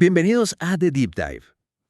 Bienvenidos a The Deep Dive.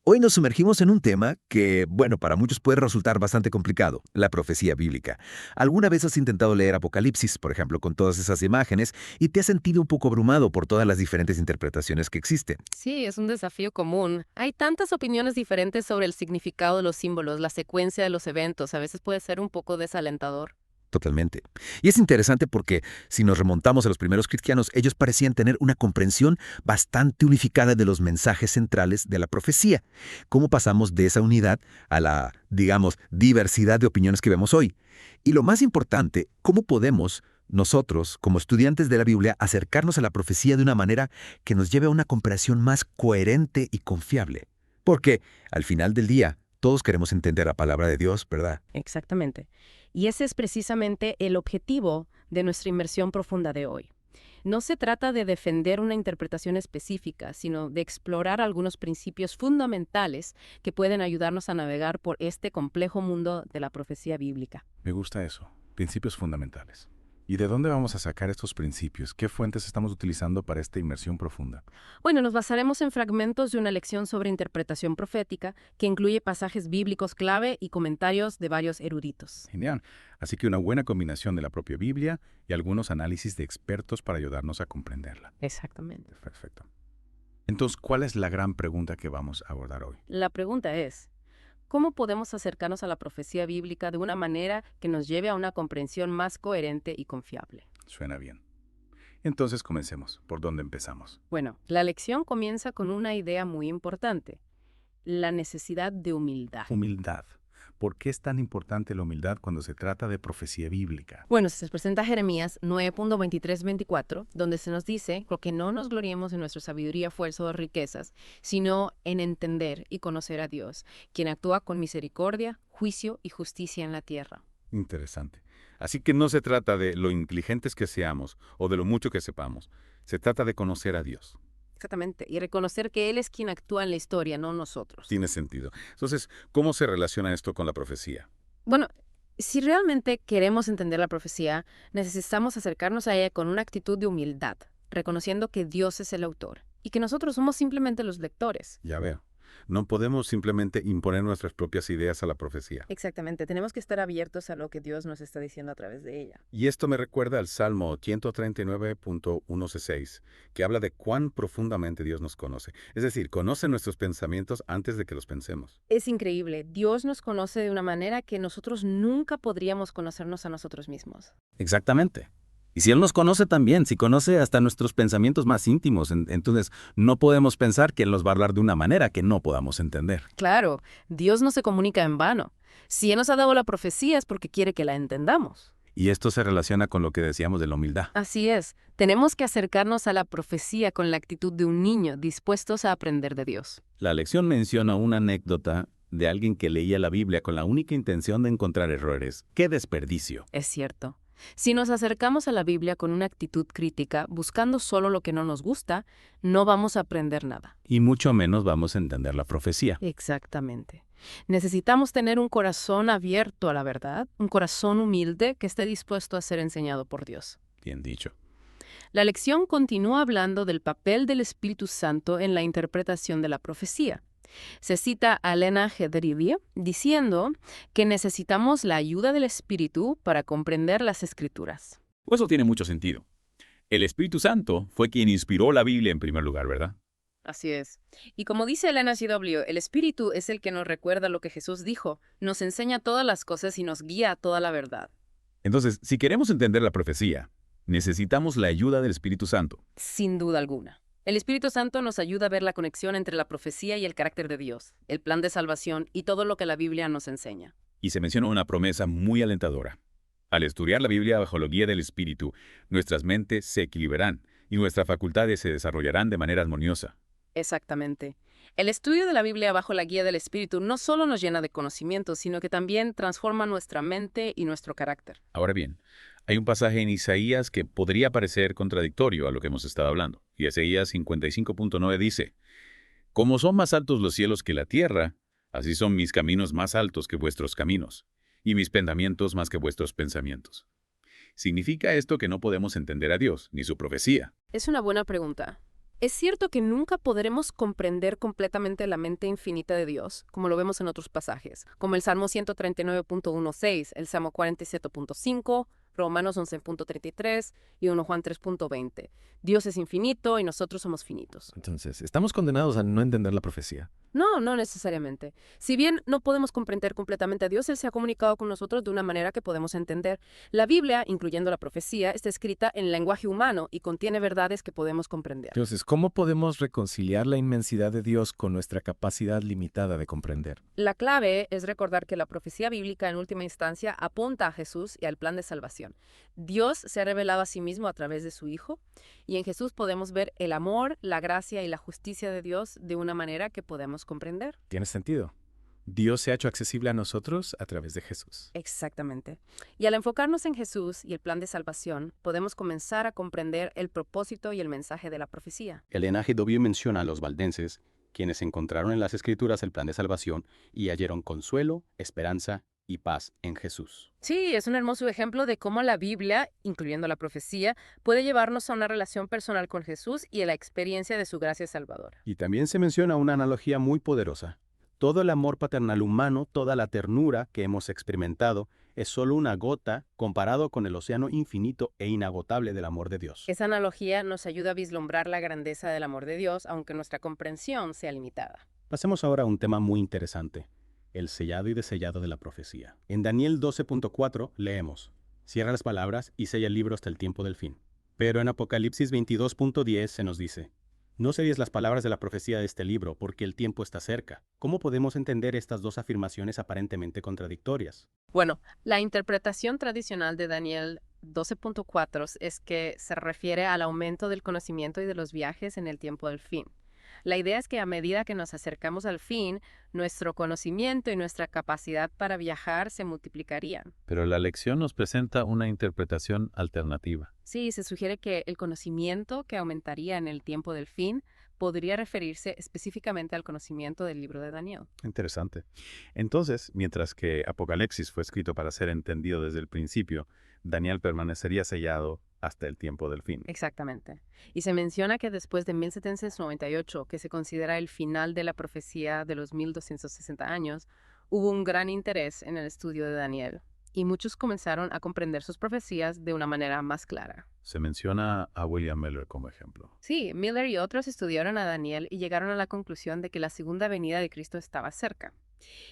Hoy nos sumergimos en un tema que, bueno, para muchos puede resultar bastante complicado, la profecía bíblica. ¿Alguna vez has intentado leer Apocalipsis, por ejemplo, con todas esas imágenes, y te has sentido un poco abrumado por todas las diferentes interpretaciones que existen? Sí, es un desafío común. Hay tantas opiniones diferentes sobre el significado de los símbolos, la secuencia de los eventos. A veces puede ser un poco desalentador. Totalmente. Y es interesante porque si nos remontamos a los primeros cristianos, ellos parecían tener una comprensión bastante unificada de los mensajes centrales de la profecía. ¿Cómo pasamos de esa unidad a la, digamos, diversidad de opiniones que vemos hoy? Y lo más importante, ¿cómo podemos nosotros, como estudiantes de la Biblia, acercarnos a la profecía de una manera que nos lleve a una comprensión más coherente y confiable? Porque, al final del día, todos queremos entender la palabra de Dios, ¿verdad? Exactamente. Y ese es precisamente el objetivo de nuestra inmersión profunda de hoy. No se trata de defender una interpretación específica, sino de explorar algunos principios fundamentales que pueden ayudarnos a navegar por este complejo mundo de la profecía bíblica. Me gusta eso, principios fundamentales. ¿Y de dónde vamos a sacar estos principios? ¿Qué fuentes estamos utilizando para esta inmersión profunda? Bueno, nos basaremos en fragmentos de una lección sobre interpretación profética que incluye pasajes bíblicos clave y comentarios de varios eruditos. Genial. Así que una buena combinación de la propia Biblia y algunos análisis de expertos para ayudarnos a comprenderla. Exactamente. Perfecto. Entonces, ¿cuál es la gran pregunta que vamos a abordar hoy? La pregunta es, ¿cómo podemos acercarnos a la profecía bíblica de una manera que nos lleve a una comprensión más coherente y confiable? Suena bien. Entonces, comencemos. ¿Por dónde empezamos? Bueno, la lección comienza con una idea muy importante, la necesidad de humildad. Humildad. ¿Por qué es tan importante la humildad cuando se trata de profecía bíblica? Bueno, se presenta Jeremías 9.23-24, donde se nos dice que no nos gloriemos en nuestra sabiduría, fuerza o riquezas, sino en entender y conocer a Dios, quien actúa con misericordia, juicio y justicia en la tierra. Interesante. Así que no se trata de lo inteligentes que seamos o de lo mucho que sepamos. Se trata de conocer a Dios. Exactamente, y reconocer que Él es quien actúa en la historia, no nosotros. Tiene sentido. Entonces, ¿cómo se relaciona esto con la profecía? Bueno, si realmente queremos entender la profecía, necesitamos acercarnos a ella con una actitud de humildad, reconociendo que Dios es el autor y que nosotros somos simplemente los lectores. Ya veo. No podemos simplemente imponer nuestras propias ideas a la profecía. Exactamente, tenemos que estar abiertos a lo que Dios nos está diciendo a través de ella. Y esto me recuerda al Salmo 139.16, que habla de cuán profundamente Dios nos conoce. Es decir, conoce nuestros pensamientos antes de que los pensemos. Es increíble, Dios nos conoce de una manera que nosotros nunca podríamos conocernos a nosotros mismos. Exactamente. Y si Él nos conoce también, si conoce hasta nuestros pensamientos más íntimos, entonces no podemos pensar que Él nos va a hablar de una manera que no podamos entender. Claro, Dios no se comunica en vano. Si Él nos ha dado la profecía es porque quiere que la entendamos. Y esto se relaciona con lo que decíamos de la humildad. Así es, tenemos que acercarnos a la profecía con la actitud de un niño dispuestos a aprender de Dios. La lección menciona una anécdota de alguien que leía la Biblia con la única intención de encontrar errores. ¡Qué desperdicio! Es cierto. Si nos acercamos a la Biblia con una actitud crítica, buscando solo lo que no nos gusta, no vamos a aprender nada. Y mucho menos vamos a entender la profecía. Exactamente. Necesitamos tener un corazón abierto a la verdad, un corazón humilde que esté dispuesto a ser enseñado por Dios. Bien dicho. La lección continúa hablando del papel del Espíritu Santo en la interpretación de la profecía. Se cita a Elena G. Derivia diciendo que necesitamos la ayuda del Espíritu para comprender las Escrituras. Pues eso tiene mucho sentido. El Espíritu Santo fue quien inspiró la Biblia en primer lugar, ¿verdad? Así es. Y como dice Elena G. W., el Espíritu es el que nos recuerda lo que Jesús dijo, nos enseña todas las cosas y nos guía a toda la verdad. Entonces, si queremos entender la profecía, necesitamos la ayuda del Espíritu Santo. Sin duda alguna. El Espíritu Santo nos ayuda a ver la conexión entre la profecía y el carácter de Dios, el plan de salvación y todo lo que la Biblia nos enseña. Y se menciona una promesa muy alentadora. Al estudiar la Biblia bajo la guía del Espíritu, nuestras mentes se equilibrarán y nuestras facultades se desarrollarán de manera armoniosa. Exactamente. El estudio de la Biblia bajo la guía del Espíritu no solo nos llena de conocimiento, sino que también transforma nuestra mente y nuestro carácter. Ahora bien, hay un pasaje en Isaías que podría parecer contradictorio a lo que hemos estado hablando. Y Isaías 55.9 dice, «Como son más altos los cielos que la tierra, así son mis caminos más altos que vuestros caminos, y mis pensamientos más que vuestros pensamientos». ¿Significa esto que no podemos entender a Dios, ni su profecía? Es una buena pregunta. Es cierto que nunca podremos comprender completamente la mente infinita de Dios, como lo vemos en otros pasajes, como el Salmo 139.16, el Salmo 47.5, Romanos 11.33 y 1 Juan 3.20. Dios es infinito y nosotros somos finitos. Entonces, ¿estamos condenados a no entender la profecía? No, no necesariamente. Si bien no podemos comprender completamente a Dios, Él se ha comunicado con nosotros de una manera que podemos entender. La Biblia, incluyendo la profecía, está escrita en lenguaje humano y contiene verdades que podemos comprender. Entonces, ¿cómo podemos reconciliar la inmensidad de Dios con nuestra capacidad limitada de comprender? La clave es recordar que la profecía bíblica en última instancia apunta a Jesús y al plan de salvación. Dios se ha revelado a sí mismo a través de su Hijo, y en Jesús podemos ver el amor, la gracia y la justicia de Dios de una manera que podemos comprender. Tiene sentido. Dios se ha hecho accesible a nosotros a través de Jesús. Exactamente. Y al enfocarnos en Jesús y el plan de salvación, podemos comenzar a comprender el propósito y el mensaje de la profecía. El linaje W menciona a los valdenses, quienes encontraron en las Escrituras el plan de salvación y hallaron consuelo, esperanza y paz en Jesús. Sí, es un hermoso ejemplo de cómo la Biblia, incluyendo la profecía, puede llevarnos a una relación personal con Jesús y a la experiencia de su gracia salvadora. Y también se menciona una analogía muy poderosa. Todo el amor paternal humano, toda la ternura que hemos experimentado, es solo una gota comparado con el océano infinito e inagotable del amor de Dios. Esa analogía nos ayuda a vislumbrar la grandeza del amor de Dios, aunque nuestra comprensión sea limitada. Pasemos ahora a un tema muy interesante, el sellado y desellado de la profecía. En Daniel 12.4 leemos: cierra las palabras y sella el libro hasta el tiempo del fin. Pero en Apocalipsis 22.10 se nos dice: no selles las palabras de la profecía de este libro, porque el tiempo está cerca. ¿Cómo podemos entender estas dos afirmaciones aparentemente contradictorias? Bueno, la interpretación tradicional de Daniel 12.4 es que se refiere al aumento del conocimiento y de los viajes en el tiempo del fin. La idea es que a medida que nos acercamos al fin, nuestro conocimiento y nuestra capacidad para viajar se multiplicarían. Pero la lección nos presenta una interpretación alternativa. Sí, se sugiere que el conocimiento que aumentaría en el tiempo del fin podría referirse específicamente al conocimiento del libro de Daniel. Interesante. Entonces, mientras que Apocalipsis fue escrito para ser entendido desde el principio, Daniel permanecería sellado hasta el tiempo del fin. Exactamente. Y se menciona que después de 1798, que se considera el final de la profecía de los 1260 años, hubo un gran interés en el estudio de Daniel, y muchos comenzaron a comprender sus profecías de una manera más clara. Se menciona a William Miller como ejemplo. Sí, Miller y otros estudiaron a Daniel y llegaron a la conclusión de que la segunda venida de Cristo estaba cerca.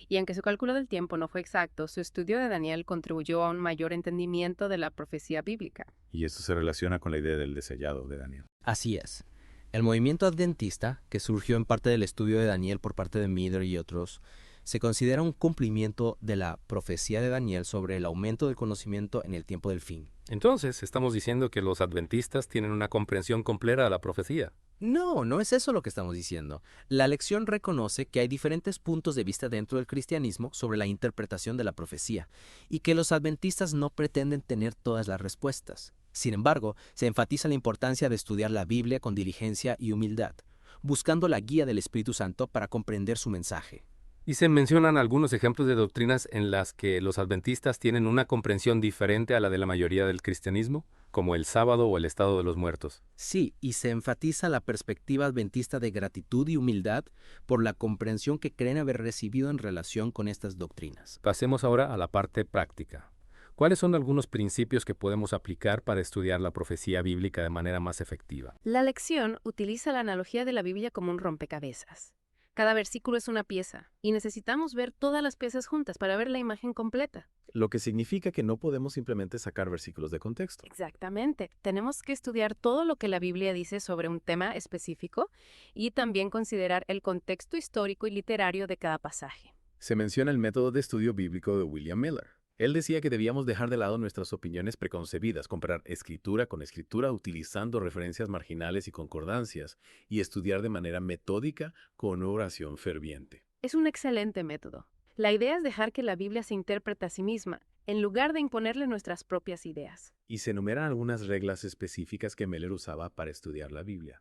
Y aunque su cálculo del tiempo no fue exacto, su estudio de Daniel contribuyó a un mayor entendimiento de la profecía bíblica. Y esto se relaciona con la idea del desellado de Daniel. Así es. El movimiento adventista, que surgió en parte del estudio de Daniel por parte de Miller y otros, se considera un cumplimiento de la profecía de Daniel sobre el aumento del conocimiento en el tiempo del fin. Entonces, estamos diciendo que los adventistas tienen una comprensión completa de la profecía. No, no es eso lo que estamos diciendo. La lección reconoce que hay diferentes puntos de vista dentro del cristianismo sobre la interpretación de la profecía, y que los adventistas no pretenden tener todas las respuestas. Sin embargo, se enfatiza la importancia de estudiar la Biblia con diligencia y humildad, buscando la guía del Espíritu Santo para comprender su mensaje. Y se mencionan algunos ejemplos de doctrinas en las que los adventistas tienen una comprensión diferente a la de la mayoría del cristianismo, como el sábado o el estado de los muertos. Sí, y se enfatiza la perspectiva adventista de gratitud y humildad por la comprensión que creen haber recibido en relación con estas doctrinas. Pasemos ahora a la parte práctica. ¿Cuáles son algunos principios que podemos aplicar para estudiar la profecía bíblica de manera más efectiva? La lección utiliza la analogía de la Biblia como un rompecabezas. Cada versículo es una pieza, y necesitamos ver todas las piezas juntas para ver la imagen completa. Lo que significa que no podemos simplemente sacar versículos de contexto. Exactamente. Tenemos que estudiar todo lo que la Biblia dice sobre un tema específico y también considerar el contexto histórico y literario de cada pasaje. Se menciona el método de estudio bíblico de William Miller. Él decía que debíamos dejar de lado nuestras opiniones preconcebidas, comparar escritura con escritura utilizando referencias marginales y concordancias, y estudiar de manera metódica con oración ferviente. Es un excelente método. La idea es dejar que la Biblia se interprete a sí misma, en lugar de imponerle nuestras propias ideas. Y se enumeran algunas reglas específicas que Miller usaba para estudiar la Biblia.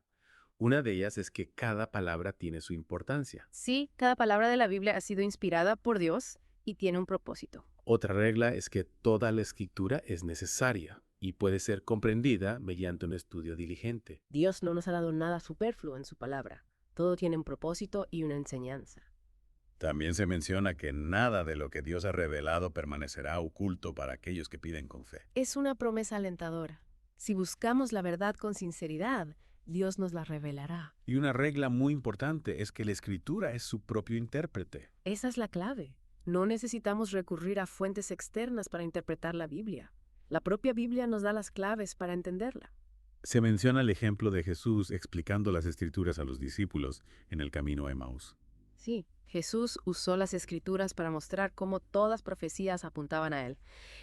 Una de ellas es que cada palabra tiene su importancia. Sí, cada palabra de la Biblia ha sido inspirada por Dios y tiene un propósito. Otra regla es que toda la escritura es necesaria. y puede ser comprendida mediante un estudio diligente. Dios no nos ha dado nada superfluo en su palabra. Todo tiene un propósito y una enseñanza. También se menciona que nada de lo que Dios ha revelado permanecerá oculto para aquellos que piden con fe. Es una promesa alentadora. Si buscamos la verdad con sinceridad, Dios nos la revelará. Y una regla muy importante es que la Escritura es su propio intérprete. Esa es la clave. No necesitamos recurrir a fuentes externas para interpretar la Biblia. La propia Biblia nos da las claves para entenderla. Se menciona el ejemplo de Jesús explicando las Escrituras a los discípulos en el camino a Emaús. Sí, Jesús usó las Escrituras para mostrar cómo todas profecías apuntaban a Él.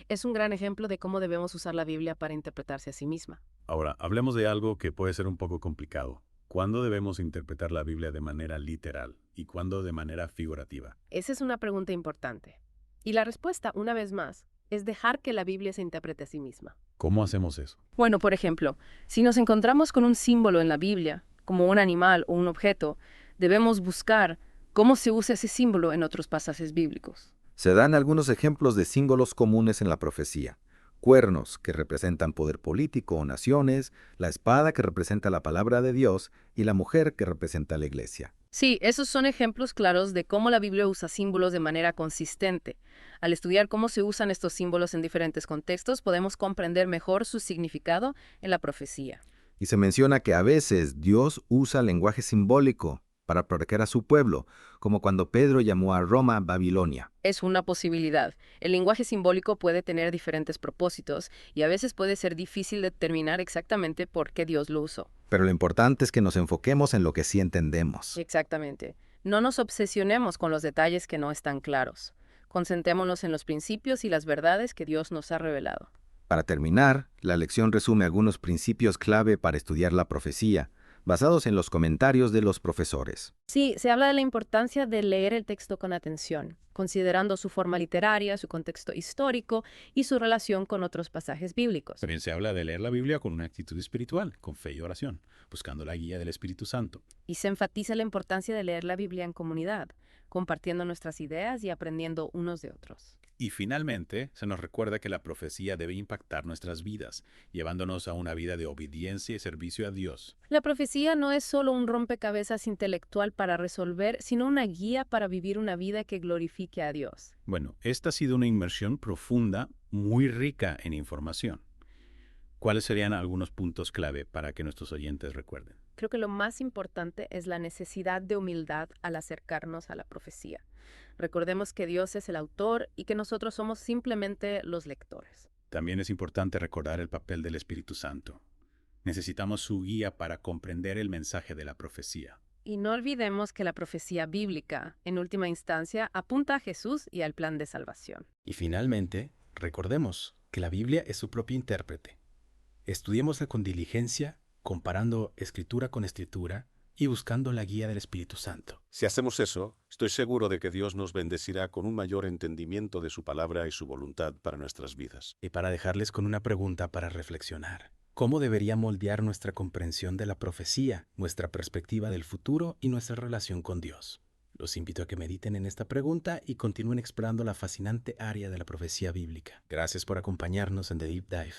Es un gran ejemplo de cómo debemos usar la Biblia para interpretarse a sí misma. Ahora, hablemos de algo que puede ser un poco complicado. ¿Cuándo debemos interpretar la Biblia de manera literal y cuándo de manera figurativa? Esa es una pregunta importante. Y la respuesta, una vez más, es dejar que la Biblia se interprete a sí misma. ¿Cómo hacemos eso? Bueno, por ejemplo, si nos encontramos con un símbolo en la Biblia, como un animal o un objeto, debemos buscar cómo se usa ese símbolo en otros pasajes bíblicos. Se dan algunos ejemplos de símbolos comunes en la profecía. Cuernos, que representan poder político o naciones, la espada, que representa la palabra de Dios, y la mujer, que representa la iglesia. Sí, esos son ejemplos claros de cómo la Biblia usa símbolos de manera consistente. Al estudiar cómo se usan estos símbolos en diferentes contextos, podemos comprender mejor su significado en la profecía. Y se menciona que a veces Dios usa lenguaje simbólico para proteger a su pueblo, como cuando Pedro llamó a Roma Babilonia. Es una posibilidad. El lenguaje simbólico puede tener diferentes propósitos y a veces puede ser difícil determinar exactamente por qué Dios lo usó. Pero lo importante es que nos enfoquemos en lo que sí entendemos. Exactamente. No nos obsesionemos con los detalles que no están claros. Concentrémonos en los principios y las verdades que Dios nos ha revelado. Para terminar, la lección resume algunos principios clave para estudiar la profecía, basados en los comentarios de los profesores. Sí, se habla de la importancia de leer el texto con atención, considerando su forma literaria, su contexto histórico y su relación con otros pasajes bíblicos. También se habla de leer la Biblia con una actitud espiritual, con fe y oración, buscando la guía del Espíritu Santo. Y se enfatiza la importancia de leer la Biblia en comunidad, compartiendo nuestras ideas y aprendiendo unos de otros. Y finalmente, se nos recuerda que la profecía debe impactar nuestras vidas, llevándonos a una vida de obediencia y servicio a Dios. La profecía no es solo un rompecabezas intelectual para resolver, sino una guía para vivir una vida que glorifique a Dios. Bueno, esta ha sido una inmersión profunda, muy rica en información. ¿Cuáles serían algunos puntos clave para que nuestros oyentes recuerden? Creo que lo más importante es la necesidad de humildad al acercarnos a la profecía. Recordemos que Dios es el autor y que nosotros somos simplemente los lectores. También es importante recordar el papel del Espíritu Santo. Necesitamos su guía para comprender el mensaje de la profecía. Y no olvidemos que la profecía bíblica, en última instancia, apunta a Jesús y al plan de salvación. Y finalmente, recordemos que la Biblia es su propio intérprete. Estudiémosla con diligencia, comparando escritura con escritura y buscando la guía del Espíritu Santo. Si hacemos eso, estoy seguro de que Dios nos bendecirá con un mayor entendimiento de su palabra y su voluntad para nuestras vidas. Y para dejarles con una pregunta para reflexionar. ¿Cómo debería moldear nuestra comprensión de la profecía, nuestra perspectiva del futuro y nuestra relación con Dios? Los invito a que mediten en esta pregunta y continúen explorando la fascinante área de la profecía bíblica. Gracias por acompañarnos en The Deep Dive.